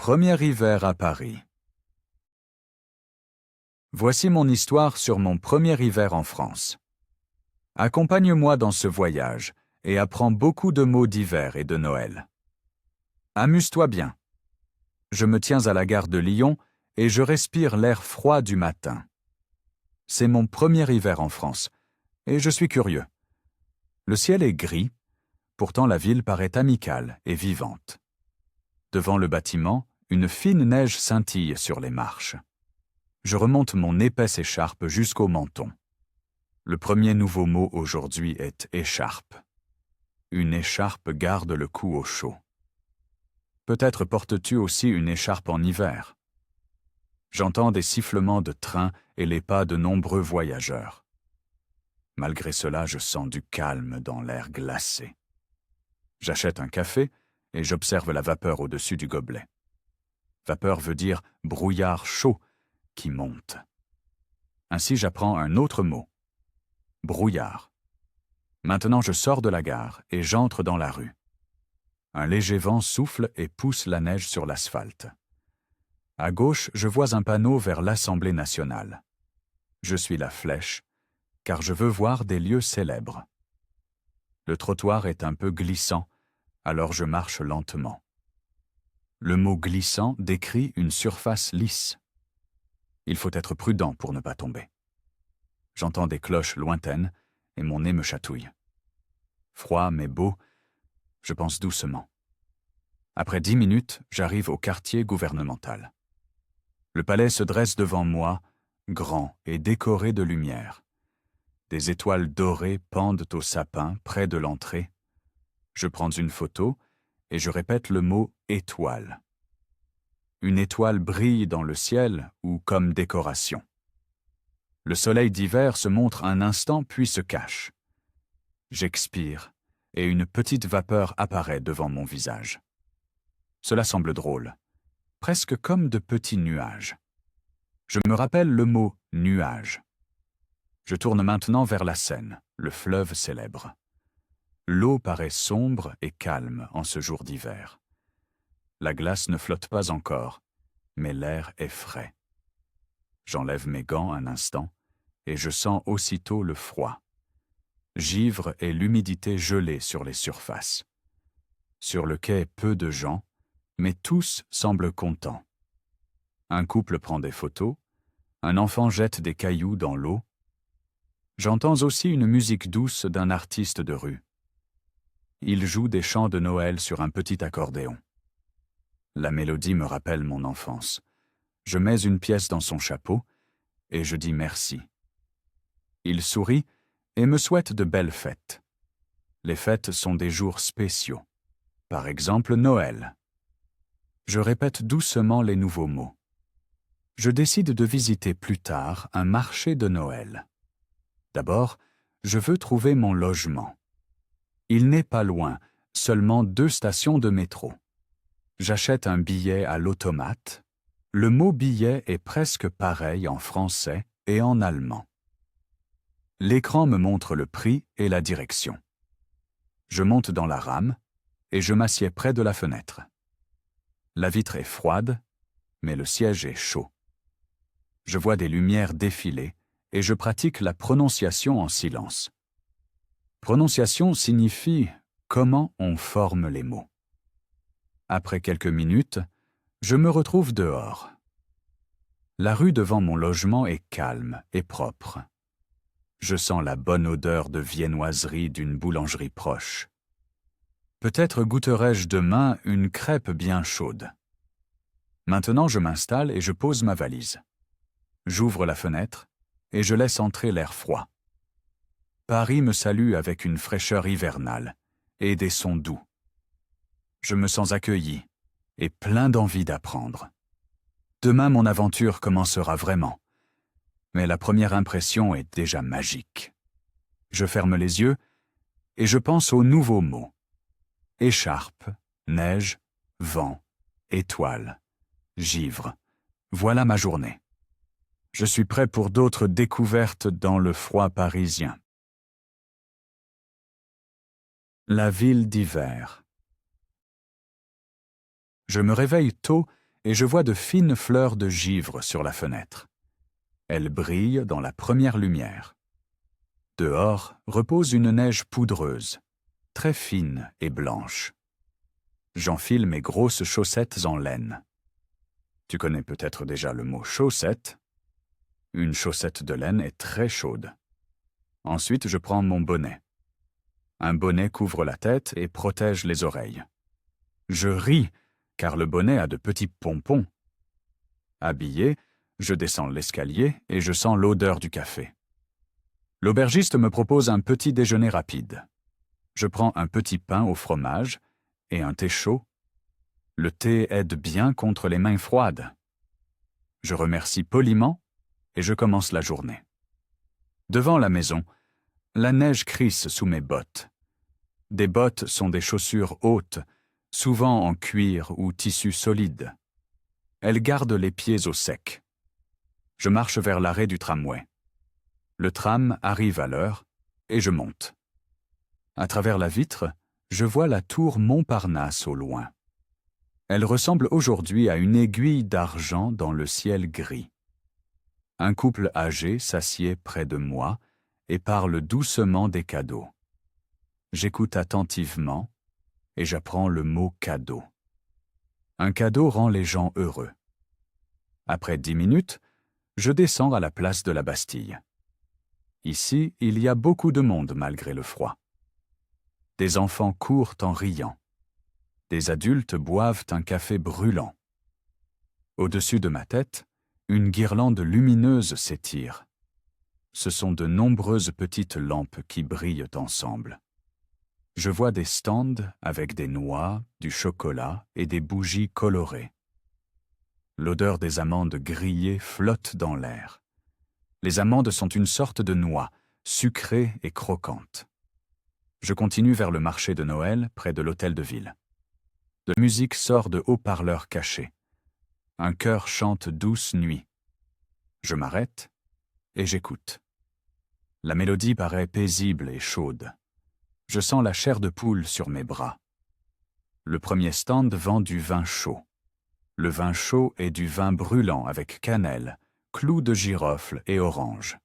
premier hiver à Paris. Voici mon histoire sur mon premier hiver en France. Accompagne-moi dans ce voyage et apprends beaucoup de mots d'hiver et de Noël. Amuse-toi bien. Je me tiens à la gare de Lyon et je respire l'air froid du matin. C'est mon premier hiver en France et je suis curieux. Le ciel est gris, pourtant la ville paraît amicale et vivante. Devant le bâtiment, une fine neige scintille sur les marches. Je remonte mon épaisse écharpe jusqu'au menton. Le premier nouveau mot aujourd'hui est écharpe. Une écharpe garde le cou au chaud. Peut-être portes-tu aussi une écharpe en hiver. J'entends des sifflements de train et les pas de nombreux voyageurs. Malgré cela, je sens du calme dans l'air glacé. J'achète un café et j'observe la vapeur au-dessus du gobelet. Vapeur veut dire brouillard chaud qui monte. Ainsi, j'apprends un autre mot. Brouillard. Maintenant, je sors de la gare et j'entre dans la rue. Un léger vent souffle et pousse la neige sur l'asphalte. À gauche, je vois un panneau vers l'Assemblée nationale. Je suis la flèche, car je veux voir des lieux célèbres. Le trottoir est un peu glissant, alors je marche lentement. Le mot glissant décrit une surface lisse. Il faut être prudent pour ne pas tomber. J'entends des cloches lointaines et mon nez me chatouille. Froid mais beau, je pense doucement. Après 10 minutes, j'arrive au quartier gouvernemental. Le palais se dresse devant moi, grand et décoré de lumière. Des étoiles dorées pendent au sapin près de l'entrée. Je prends une photo et je répète le mot « étoile ». Une étoile brille dans le ciel ou comme décoration. Le soleil d'hiver se montre un instant puis se cache. J'expire et une petite vapeur apparaît devant mon visage. Cela semble drôle, presque comme de petits nuages. Je me rappelle le mot « nuage ». Je tourne maintenant vers la Seine, le fleuve célèbre. L'eau paraît sombre et calme en ce jour d'hiver. La glace ne flotte pas encore, mais l'air est frais. J'enlève mes gants un instant et je sens aussitôt le froid. Givre et l'humidité gelée sur les surfaces. Sur le quai, peu de gens, mais tous semblent contents. Un couple prend des photos, un enfant jette des cailloux dans l'eau. J'entends aussi une musique douce d'un artiste de rue. Il joue des chants de Noël sur un petit accordéon. La mélodie me rappelle mon enfance. Je mets une pièce dans son chapeau et je dis merci. Il sourit et me souhaite de belles fêtes. Les fêtes sont des jours spéciaux. Par exemple, Noël. Je répète doucement les nouveaux mots. Je décide de visiter plus tard un marché de Noël. D'abord, je veux trouver mon logement. Il n'est pas loin, seulement 2 stations de métro. J'achète un billet à l'automate. Le mot billet est presque pareil en français et en allemand. L'écran me montre le prix et la direction. Je monte dans la rame et je m'assieds près de la fenêtre. La vitre est froide, mais le siège est chaud. Je vois des lumières défiler et je pratique la prononciation en silence. Prononciation signifie comment on forme les mots. Après quelques minutes, je me retrouve dehors. La rue devant mon logement est calme et propre. Je sens la bonne odeur de viennoiserie d'une boulangerie proche. Peut-être goûterai-je demain une crêpe bien chaude. Maintenant, je m'installe et je pose ma valise. J'ouvre la fenêtre et je laisse entrer l'air froid. Paris me salue avec une fraîcheur hivernale et des sons doux. Je me sens accueilli et plein d'envie d'apprendre. Demain, mon aventure commencera vraiment. Mais la première impression est déjà magique. Je ferme les yeux et je pense aux nouveaux mots. Écharpe, neige, vent, étoile, givre. Voilà ma journée. Je suis prêt pour d'autres découvertes dans le froid parisien. La ville d'hiver. Je me réveille tôt et je vois de fines fleurs de givre sur la fenêtre. Elles brillent dans la première lumière. Dehors repose une neige poudreuse, très fine et blanche. J'enfile mes grosses chaussettes en laine. Tu connais peut-être déjà le mot chaussette. Une chaussette de laine est très chaude. Ensuite, je prends mon bonnet. Un bonnet couvre la tête et protège les oreilles. Je ris, car le bonnet a de petits pompons. Habillé, je descends l'escalier et je sens l'odeur du café. L'aubergiste me propose un petit déjeuner rapide. Je prends un petit pain au fromage et un thé chaud. Le thé aide bien contre les mains froides. Je remercie poliment et je commence la journée. Devant la maison, la neige crisse sous mes bottes. Des bottes sont des chaussures hautes, souvent en cuir ou tissu solide. Elles gardent les pieds au sec. Je marche vers l'arrêt du tramway. Le tram arrive à l'heure et je monte. À travers la vitre, je vois la tour Montparnasse au loin. Elle ressemble aujourd'hui à une aiguille d'argent dans le ciel gris. Un couple âgé s'assied près de moi et parle doucement des cadeaux. J'écoute attentivement et j'apprends le mot cadeau. Un cadeau rend les gens heureux. Après 10 minutes, je descends à la place de la Bastille. Ici, il y a beaucoup de monde malgré le froid. Des enfants courent en riant. Des adultes boivent un café brûlant. Au-dessus de ma tête, une guirlande lumineuse s'étire. Ce sont de nombreuses petites lampes qui brillent ensemble. Je vois des stands avec des noix, du chocolat et des bougies colorées. L'odeur des amandes grillées flotte dans l'air. Les amandes sont une sorte de noix, sucrée et croquante. Je continue vers le marché de Noël, près de l'hôtel de ville. De la musique sort de haut-parleurs cachés. Un chœur chante Douce nuit. Je m'arrête et j'écoute. La mélodie paraît paisible et chaude. Je sens la chair de poule sur mes bras. Le premier stand vend du vin chaud. Le vin chaud est du vin brûlant avec cannelle, clous de girofle et orange.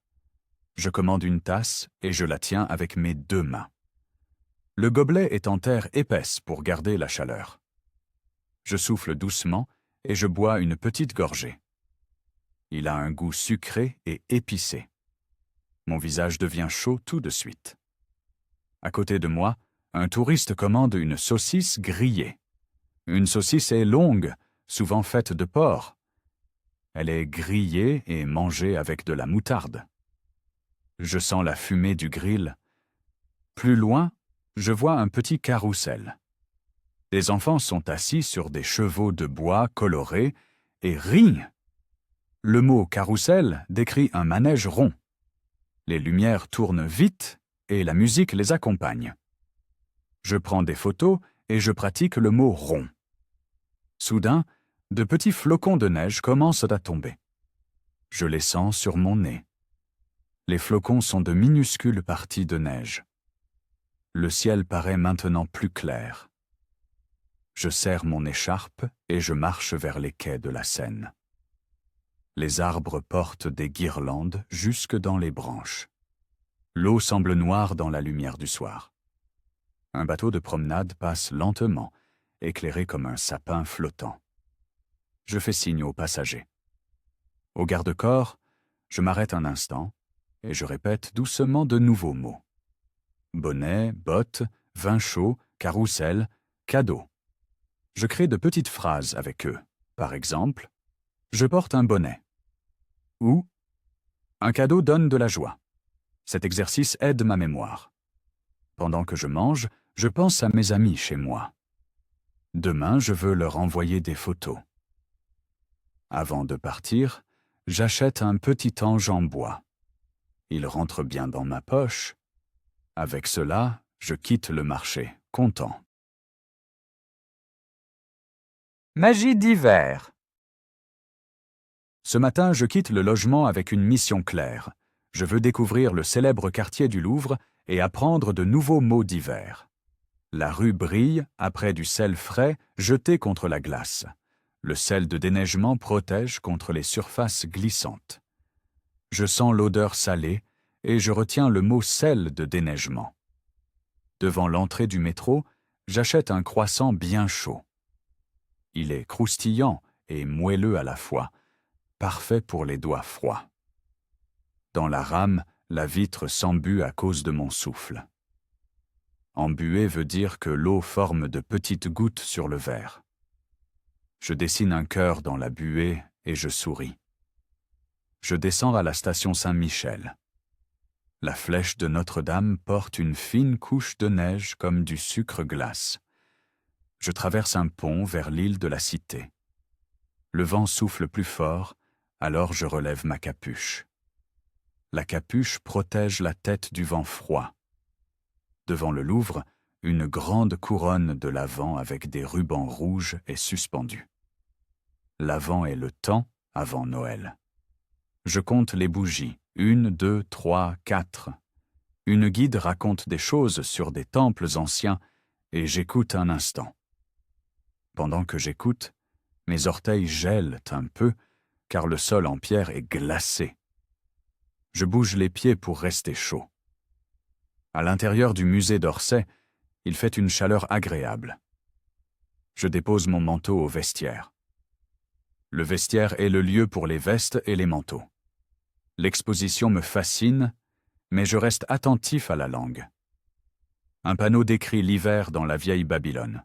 Je commande une tasse et je la tiens avec mes 2 mains. Le gobelet est en terre épaisse pour garder la chaleur. Je souffle doucement et je bois une petite gorgée. Il a un goût sucré et épicé. Mon visage devient chaud tout de suite. À côté de moi, un touriste commande une saucisse grillée. Une saucisse est longue, souvent faite de porc. Elle est grillée et mangée avec de la moutarde. Je sens la fumée du grill. Plus loin, je vois un petit carrousel. Des enfants sont assis sur des chevaux de bois colorés et rient. Le mot carrousel décrit un manège rond. Les lumières tournent vite et la musique les accompagne. Je prends des photos et je pratique le mot rond. Soudain, de petits flocons de neige commencent à tomber. Je les sens sur mon nez. Les flocons sont de minuscules parties de neige. Le ciel paraît maintenant plus clair. Je serre mon écharpe et je marche vers les quais de la Seine. Les arbres portent des guirlandes jusque dans les branches. L'eau semble noire dans la lumière du soir. Un bateau de promenade passe lentement, éclairé comme un sapin flottant. Je fais signe aux passagers. Au garde-corps, je m'arrête un instant et je répète doucement de nouveaux mots. Bonnet, bottes, vin chaud, carrousel, cadeau. Je crée de petites phrases avec eux. Par exemple, je porte un bonnet. Ou un cadeau donne de la joie. Cet exercice aide ma mémoire. Pendant que je mange, je pense à mes amis chez moi. Demain, je veux leur envoyer des photos. Avant de partir, j'achète un petit ange en bois. Il rentre bien dans ma poche. Avec cela, je quitte le marché, content. Magie d'hiver. Ce matin, je quitte le logement avec une mission claire. Je veux découvrir le célèbre quartier du Louvre et apprendre de nouveaux mots d'hiver. La rue brille après du sel frais jeté contre la glace. Le sel de déneigement protège contre les surfaces glissantes. Je sens l'odeur salée et je retiens le mot sel de déneigement. Devant l'entrée du métro, j'achète un croissant bien chaud. Il est croustillant et moelleux à la fois, parfait pour les doigts froids. Dans la rame, la vitre s'embue à cause de mon souffle. Embuer veut dire que l'eau forme de petites gouttes sur le verre. Je dessine un cœur dans la buée et je souris. Je descends à la station Saint-Michel. La flèche de Notre-Dame porte une fine couche de neige comme du sucre glace. Je traverse un pont vers l'île de la Cité. Le vent souffle plus fort, alors je relève ma capuche. La capuche protège la tête du vent froid. Devant le Louvre, une grande couronne de l'Avent avec des rubans rouges est suspendue. L'Avent est le temps avant Noël. Je compte les bougies, 1, 2, 3, 4. Une guide raconte des choses sur des temples anciens et j'écoute un instant. Pendant que j'écoute, mes orteils gèlent un peu car le sol en pierre est glacé. Je bouge les pieds pour rester chaud. À l'intérieur du musée d'Orsay, il fait une chaleur agréable. Je dépose mon manteau au vestiaire. Le vestiaire est le lieu pour les vestes et les manteaux. L'exposition me fascine, mais je reste attentif à la langue. Un panneau décrit l'hiver dans la vieille Babylone.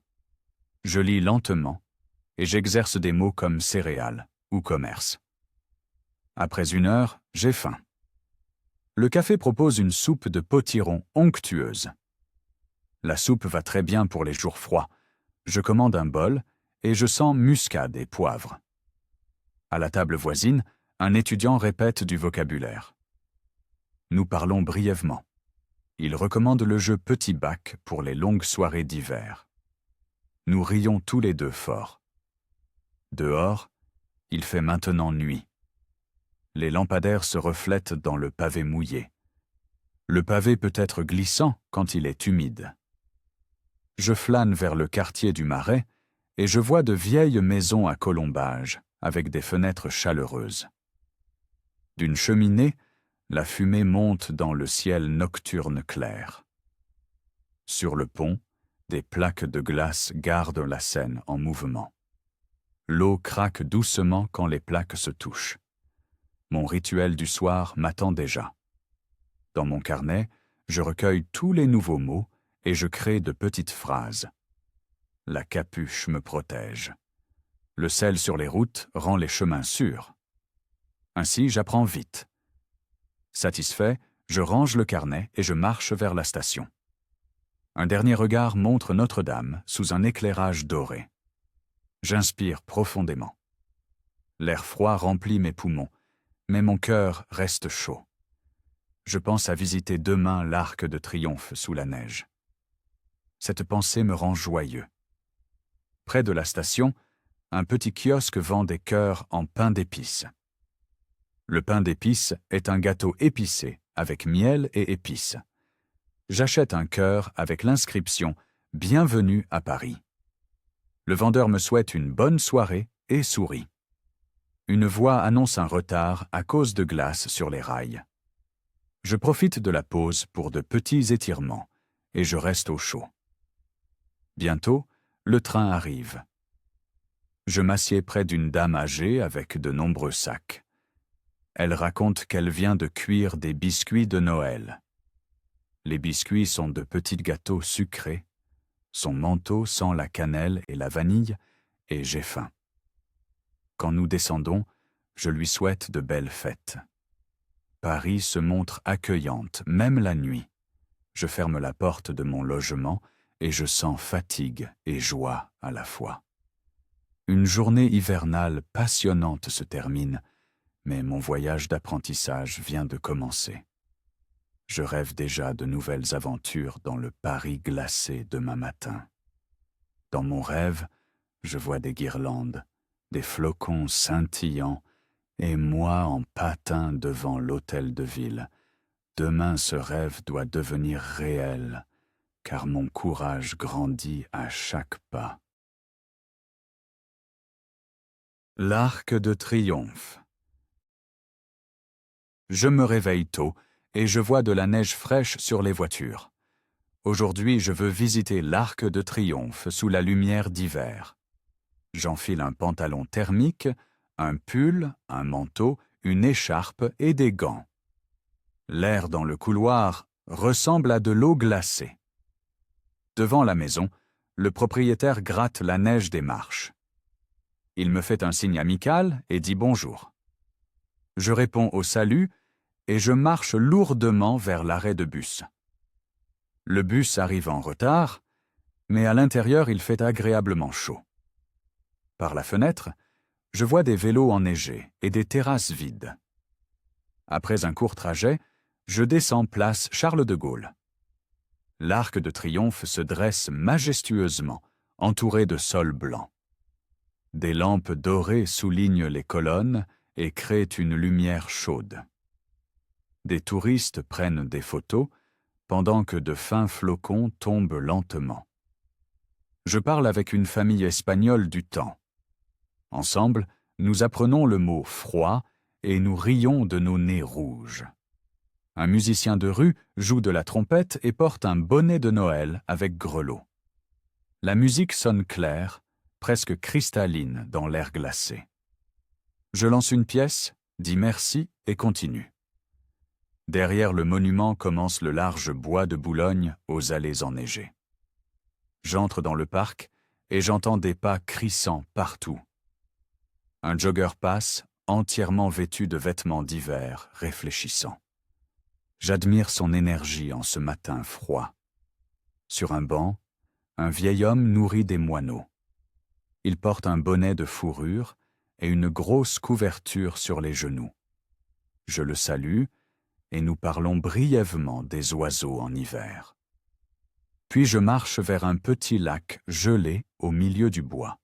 Je lis lentement et j'exerce des mots comme céréales ou commerce. Après 1 heure, j'ai faim. Le café propose une soupe de potiron onctueuse. La soupe va très bien pour les jours froids. Je commande un bol et je sens muscade et poivre. À la table voisine, un étudiant répète du vocabulaire. Nous parlons brièvement. Il recommande le jeu Petit Bac pour les longues soirées d'hiver. Nous rions tous les deux fort. Dehors, il fait maintenant nuit. Les lampadaires se reflètent dans le pavé mouillé. Le pavé peut être glissant quand il est humide. Je flâne vers le quartier du Marais et je vois de vieilles maisons à colombages avec des fenêtres chaleureuses. D'une cheminée, la fumée monte dans le ciel nocturne clair. Sur le pont, des plaques de glace gardent la Seine en mouvement. L'eau craque doucement quand les plaques se touchent. Mon rituel du soir m'attend déjà. Dans mon carnet, je recueille tous les nouveaux mots et je crée de petites phrases. La capuche me protège. Le sel sur les routes rend les chemins sûrs. Ainsi, j'apprends vite. Satisfait, je range le carnet et je marche vers la station. Un dernier regard montre Notre-Dame sous un éclairage doré. J'inspire profondément. L'air froid remplit mes poumons, mais mon cœur reste chaud. Je pense à visiter demain l'Arc de Triomphe sous la neige. Cette pensée me rend joyeux. Près de la station, un petit kiosque vend des cœurs en pain d'épices. Le pain d'épices est un gâteau épicé avec miel et épices. J'achète un cœur avec l'inscription « Bienvenue à Paris ». Le vendeur me souhaite une bonne soirée et sourit. Une voix annonce un retard à cause de glace sur les rails. Je profite de la pause pour de petits étirements et je reste au chaud. Bientôt, le train arrive. Je m'assieds près d'une dame âgée avec de nombreux sacs. Elle raconte qu'elle vient de cuire des biscuits de Noël. Les biscuits sont de petits gâteaux sucrés. Son manteau sent la cannelle et la vanille, et j'ai faim. Quand nous descendons, je lui souhaite de belles fêtes. Paris se montre accueillante, même la nuit. Je ferme la porte de mon logement et je sens fatigue et joie à la fois. Une journée hivernale passionnante se termine, mais mon voyage d'apprentissage vient de commencer. Je rêve déjà de nouvelles aventures dans le Paris glacé demain matin. Dans mon rêve, je vois des guirlandes, des flocons scintillants, et moi en patin devant l'hôtel de ville. Demain ce rêve doit devenir réel, car mon courage grandit à chaque pas. L'Arc de Triomphe. Je me réveille tôt et je vois de la neige fraîche sur les voitures. Aujourd'hui, je veux visiter l'Arc de Triomphe sous la lumière d'hiver. J'enfile un pantalon thermique, un pull, un manteau, une écharpe et des gants. L'air dans le couloir ressemble à de l'eau glacée. Devant la maison, le propriétaire gratte la neige des marches. Il me fait un signe amical et dit bonjour. Je réponds au salut et je marche lourdement vers l'arrêt de bus. Le bus arrive en retard, mais à l'intérieur il fait agréablement chaud. Par la fenêtre, je vois des vélos enneigés et des terrasses vides. Après un court trajet, je descends place Charles de Gaulle. L'Arc de Triomphe se dresse majestueusement, entouré de sol blanc. Des lampes dorées soulignent les colonnes et créent une lumière chaude. Des touristes prennent des photos, pendant que de fins flocons tombent lentement. Je parle avec une famille espagnole du temps. Ensemble, nous apprenons le mot « froid » et nous rions de nos nez rouges. Un musicien de rue joue de la trompette et porte un bonnet de Noël avec grelots. La musique sonne claire, presque cristalline dans l'air glacé. Je lance une pièce, dis merci et continue. Derrière le monument commence le large bois de Boulogne aux allées enneigées. J'entre dans le parc et j'entends des pas crissants partout. Un jogger passe, entièrement vêtu de vêtements d'hiver, réfléchissant. J'admire son énergie en ce matin froid. Sur un banc, un vieil homme nourrit des moineaux. Il porte un bonnet de fourrure et une grosse couverture sur les genoux. Je le salue et nous parlons brièvement des oiseaux en hiver. Puis je marche vers un petit lac gelé au milieu du bois.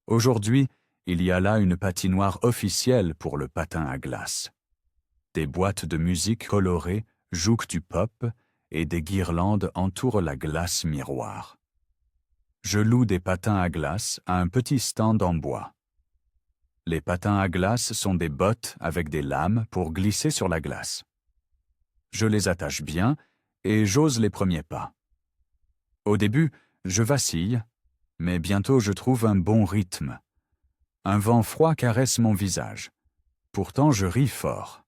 Aujourd'hui, il y a là une patinoire officielle pour le patin à glace. Des boîtes de musique colorées jouent du pop et des guirlandes entourent la glace miroir. Je loue des patins à glace à un petit stand en bois. Les patins à glace sont des bottes avec des lames pour glisser sur la glace. Je les attache bien et j'ose les premiers pas. Au début, je vacille, mais bientôt je trouve un bon rythme. Un vent froid caresse mon visage. Pourtant, je ris fort.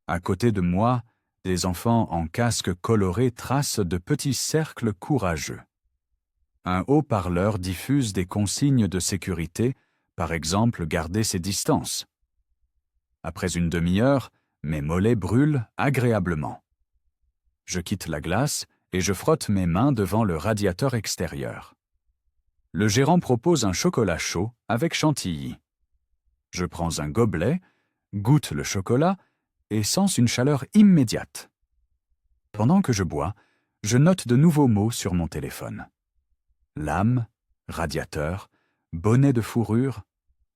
À côté de moi, des enfants en casque coloré tracent de petits cercles courageux. Un haut-parleur diffuse des consignes de sécurité, par exemple garder ses distances. Après une demi-heure, mes mollets brûlent agréablement. Je quitte la glace et je frotte mes mains devant le radiateur extérieur. Le gérant propose un chocolat chaud avec chantilly. Je prends un gobelet, goûte le chocolat et sens une chaleur immédiate. Pendant que je bois, je note de nouveaux mots sur mon téléphone. Lame, radiateur, bonnet de fourrure,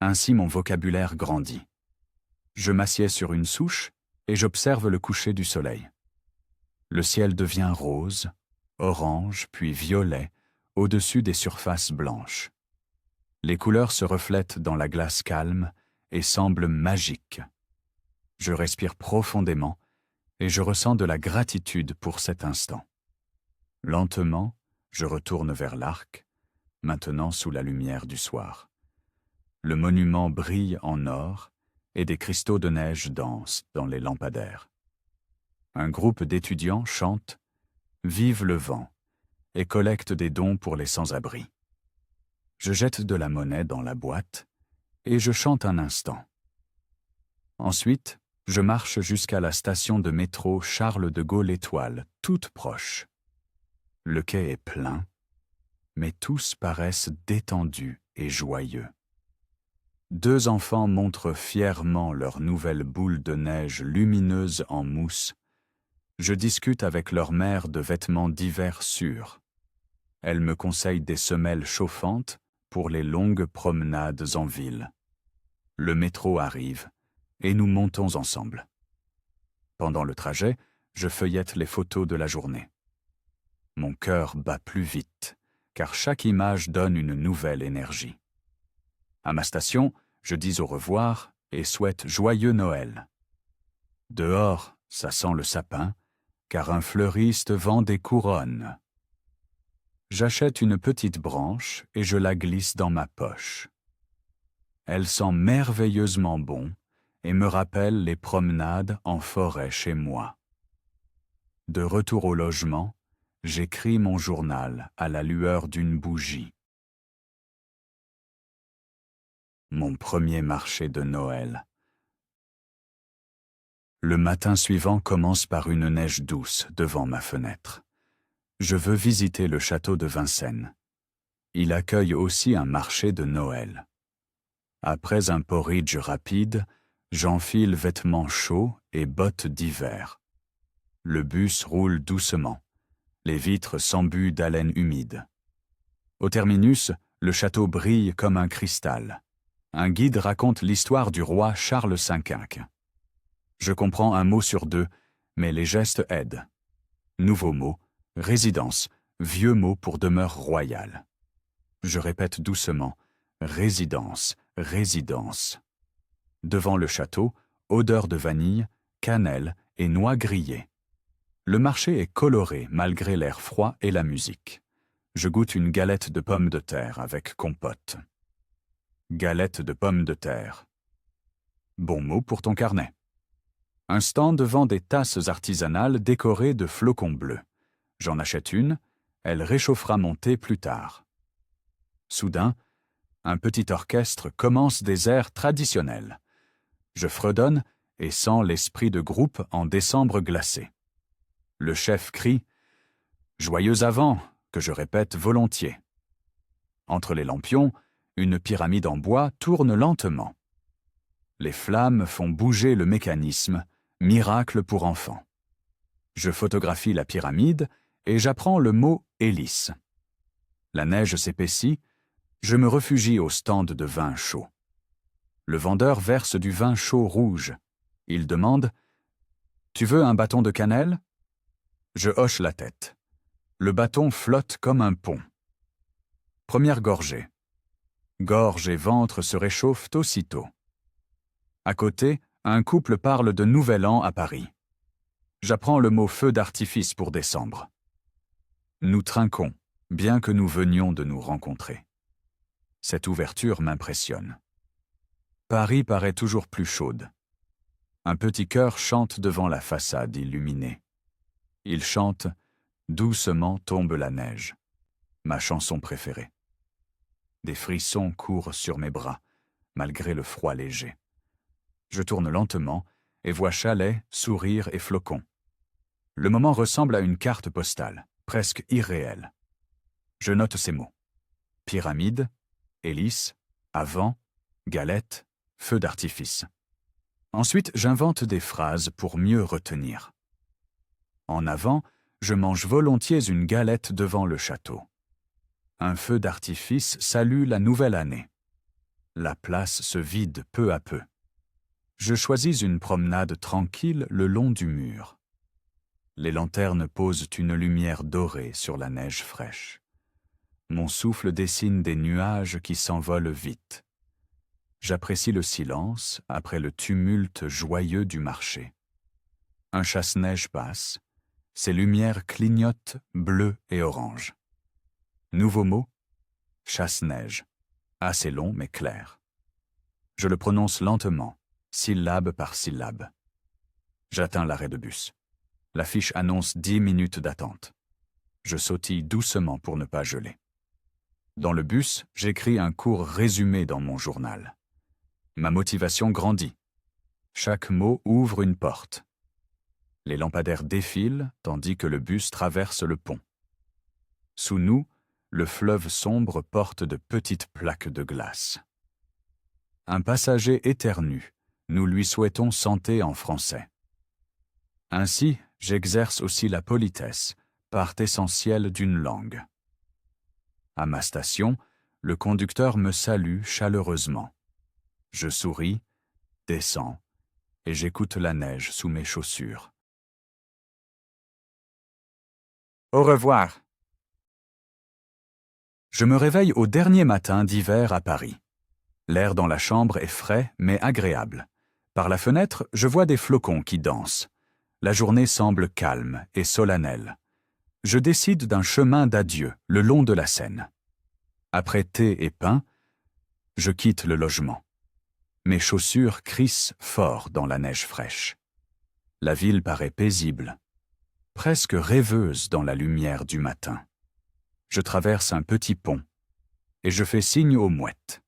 ainsi mon vocabulaire grandit. Je m'assieds sur une souche et j'observe le coucher du soleil. Le ciel devient rose, orange puis violet au-dessus des surfaces blanches. Les couleurs se reflètent dans la glace calme et semblent magiques. Je respire profondément et je ressens de la gratitude pour cet instant. Lentement, je retourne vers l'arc, maintenant sous la lumière du soir. Le monument brille en or et des cristaux de neige dansent dans les lampadaires. Un groupe d'étudiants chante « Vive le vent » et collecte des dons pour les sans-abri. Je jette de la monnaie dans la boîte et je chante un instant. Ensuite, je marche jusqu'à la station de métro Charles de Gaulle-Étoile, toute proche. Le quai est plein, mais tous paraissent détendus et joyeux. Deux enfants montrent fièrement leur nouvelle boule de neige lumineuse en mousse. Je discute avec leur mère de vêtements d'hiver sûrs. Elle me conseille des semelles chauffantes pour les longues promenades en ville. Le métro arrive et nous montons ensemble. Pendant le trajet, je feuillette les photos de la journée. Mon cœur bat plus vite, car chaque image donne une nouvelle énergie. À ma station, Je dis au revoir et souhaite joyeux Noël. Dehors, ça sent le sapin, car un fleuriste vend des couronnes. J'achète une petite branche et je la glisse dans ma poche. Elle sent merveilleusement bon et me rappelle les promenades en forêt chez moi. De retour au logement, j'écris mon journal à la lueur d'une bougie. Mon premier marché de Noël. Le matin suivant commence par une neige douce devant ma fenêtre. Je veux visiter le château de Vincennes. Il accueille aussi un marché de Noël. Après un porridge rapide, j'enfile vêtements chauds et bottes d'hiver. Le bus roule doucement. Les vitres s'embuent d'haleine humide. Au terminus, le château brille comme un cristal. Un guide raconte l'histoire du roi Charles V. Je comprends un mot sur deux, mais les gestes aident. Nouveau mot, résidence, vieux mot pour demeure royale. Je répète doucement, résidence, résidence. Devant le château, odeur de vanille, cannelle et noix grillées. Le marché est coloré malgré l'air froid et la musique. Je goûte une galette de pommes de terre avec compote. Galette de pommes de terre. Bon mot pour ton carnet. Un stand vend des tasses artisanales décorées de flocons bleus. J'en achète une, elle réchauffera mon thé plus tard. Soudain, un petit orchestre commence des airs traditionnels. Je fredonne et sens l'esprit de groupe en décembre glacé. Le chef crie « Joyeux Avent !» que je répète volontiers. Entre les lampions, une pyramide en bois tourne lentement. Les flammes font bouger le mécanisme, miracle pour enfants. Je photographie la pyramide et j'apprends le mot « hélice ». La neige s'épaissit, je me réfugie au stand de vin chaud. Le vendeur verse du vin chaud rouge. Il demande « Tu veux un bâton de cannelle ?» Je hoche la tête. Le bâton flotte comme un pont. Première gorgée. Gorge et ventre se réchauffent aussitôt. À côté, un couple parle de Nouvel An à Paris. J'apprends le mot feu d'artifice pour décembre. Nous trinquons, bien que nous venions de nous rencontrer. Cette ouverture m'impressionne. Paris paraît toujours plus chaude. Un petit chœur chante devant la façade illuminée. Il chante « Doucement tombe la neige », ma chanson préférée. Des frissons courent sur mes bras, malgré le froid léger. Je tourne lentement et vois chalet, sourire et flocons. Le moment ressemble à une carte postale, presque irréelle. Je note ces mots. Pyramide, hélice, avant, galette, feu d'artifice. Ensuite, j'invente des phrases pour mieux retenir. En avant, je mange volontiers une galette devant le château. Un feu d'artifice salue la nouvelle année. La place se vide peu à peu. Je choisis une promenade tranquille le long du mur. Les lanternes posent une lumière dorée sur la neige fraîche. Mon souffle dessine des nuages qui s'envolent vite. J'apprécie le silence après le tumulte joyeux du marché. Un chasse-neige passe. Ses lumières clignotent bleu et orange. Nouveau mot, chasse-neige. Assez long mais clair. Je le prononce lentement, syllabe par syllabe. J'atteins l'arrêt de bus. L'affiche annonce 10 minutes d'attente. Je sautille doucement pour ne pas geler. Dans le bus, j'écris un court résumé dans mon journal. Ma motivation grandit. Chaque mot ouvre une porte. Les lampadaires défilent tandis que le bus traverse le pont. Sous nous, le fleuve sombre porte de petites plaques de glace. Un passager éternue. Nous lui souhaitons santé en français. Ainsi, j'exerce aussi la politesse, part essentielle d'une langue. À ma station, le conducteur me salue chaleureusement. Je souris, descends, et j'écoute la neige sous mes chaussures. Au revoir. Je me réveille au dernier matin d'hiver à Paris. L'air dans la chambre est frais mais agréable. Par la fenêtre, je vois des flocons qui dansent. La journée semble calme et solennelle. Je décide d'un chemin d'adieu le long de la Seine. Après thé et pain, je quitte le logement. Mes chaussures crissent fort dans la neige fraîche. La ville paraît paisible, presque rêveuse dans la lumière du matin. Je traverse un petit pont et je fais signe aux mouettes.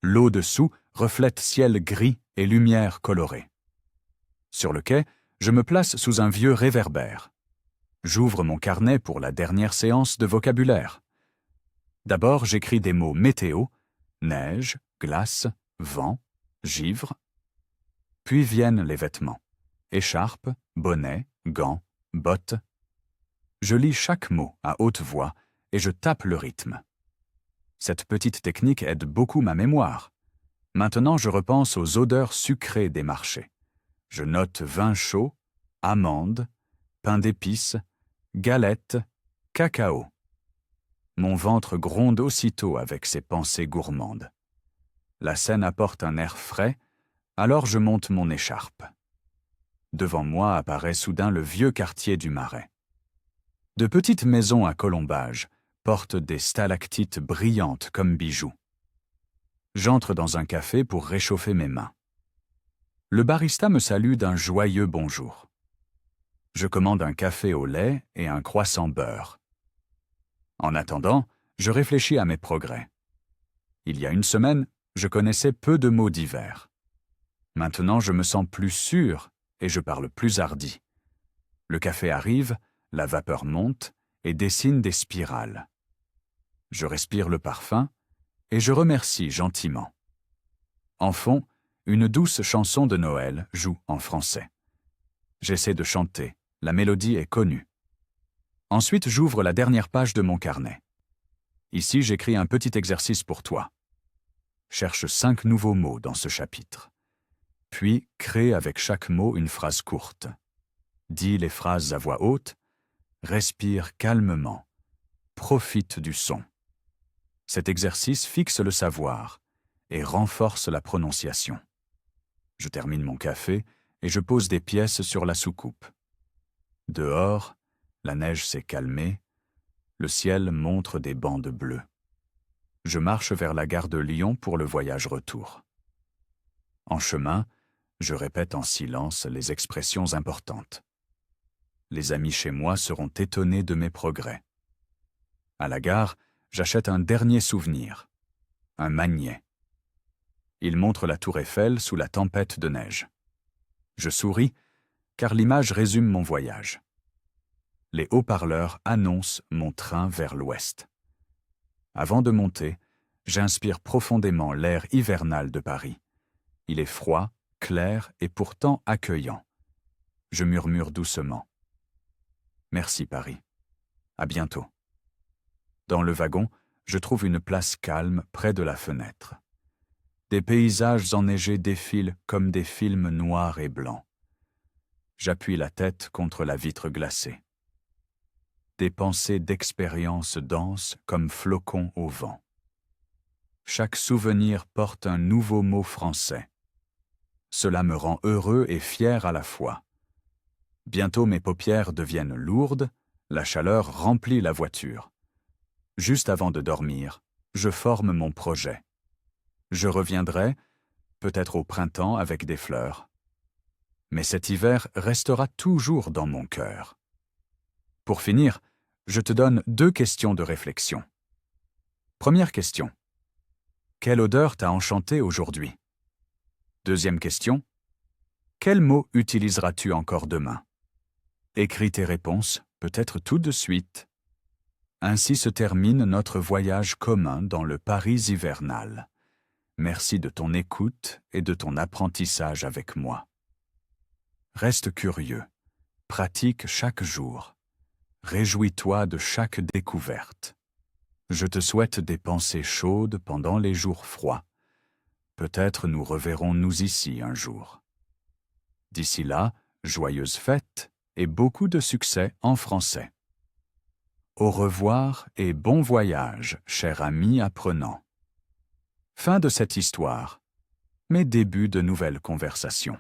L'eau dessous reflète ciel gris et lumière colorée. Sur le quai, je me place sous un vieux réverbère. J'ouvre mon carnet pour la dernière séance de vocabulaire. D'abord, j'écris des mots météo, neige, glace, vent, givre. Puis viennent les vêtements. Écharpe, bonnet, gants, bottes. Je lis chaque mot à haute voix et je tape le rythme. Cette petite technique aide beaucoup ma mémoire. Maintenant, je repense aux odeurs sucrées des marchés. Je note vin chaud, amandes, pain d'épices, galettes, cacao. Mon ventre gronde aussitôt avec ces pensées gourmandes. La Seine apporte un air frais, alors je monte mon écharpe. Devant moi apparaît soudain le vieux quartier du Marais. De petites maisons à colombages portent des stalactites brillantes comme bijoux. J'entre dans un café pour réchauffer mes mains. Le barista me salue d'un joyeux bonjour. Je commande un café au lait et un croissant beurre. En attendant, je réfléchis à mes progrès. Il y a une semaine, je connaissais peu de mots divers. Maintenant, je me sens plus sûr et je parle plus hardi. Le café arrive, la vapeur monte et dessine des spirales. Je respire le parfum et je remercie gentiment. En fond, une douce chanson de Noël joue en français. J'essaie de chanter, la mélodie est connue. Ensuite, j'ouvre la dernière page de mon carnet. Ici, j'écris un petit exercice pour toi. Cherche 5 nouveaux mots dans ce chapitre. Puis, crée avec chaque mot une phrase courte. Dis les phrases à voix haute, respire calmement, profite du son. Cet exercice fixe le savoir et renforce la prononciation. Je termine mon café et je pose des pièces sur la soucoupe. Dehors, la neige s'est calmée, le ciel montre des bandes bleues. Je marche vers la gare de Lyon pour le voyage retour. En chemin, je répète en silence les expressions importantes. Les amis chez moi seront étonnés de mes progrès. À la gare, j'achète un dernier souvenir, un magnet. Il montre la tour Eiffel sous la tempête de neige. Je souris, car l'image résume mon voyage. Les haut-parleurs annoncent mon train vers l'ouest. Avant de monter, j'inspire profondément l'air hivernal de Paris. Il est froid, clair et pourtant accueillant. Je murmure doucement. Merci Paris. À bientôt. Dans le wagon, je trouve une place calme près de la fenêtre. Des paysages enneigés défilent comme des films noirs et blancs. J'appuie la tête contre la vitre glacée. Des pensées d'expérience dansent comme flocons au vent. Chaque souvenir porte un nouveau mot français. Cela me rend heureux et fier à la fois. Bientôt mes paupières deviennent lourdes, la chaleur remplit la voiture. Juste avant de dormir, je forme mon projet. Je reviendrai, peut-être au printemps avec des fleurs. Mais cet hiver restera toujours dans mon cœur. Pour finir, je te donne 2 questions de réflexion. Première question. Quelle odeur t'a enchanté aujourd'hui? Deuxième question. Quel mot utiliseras-tu encore demain? Écris tes réponses, peut-être tout de suite. Ainsi se termine notre voyage commun dans le Paris hivernal. Merci de ton écoute et de ton apprentissage avec moi. Reste curieux, pratique chaque jour. Réjouis-toi de chaque découverte. Je te souhaite des pensées chaudes pendant les jours froids. Peut-être nous reverrons-nous ici un jour. D'ici là, joyeuses fêtes et beaucoup de succès en français. Au revoir et bon voyage, cher ami apprenant. Fin de cette histoire. Mais début de nouvelles conversations.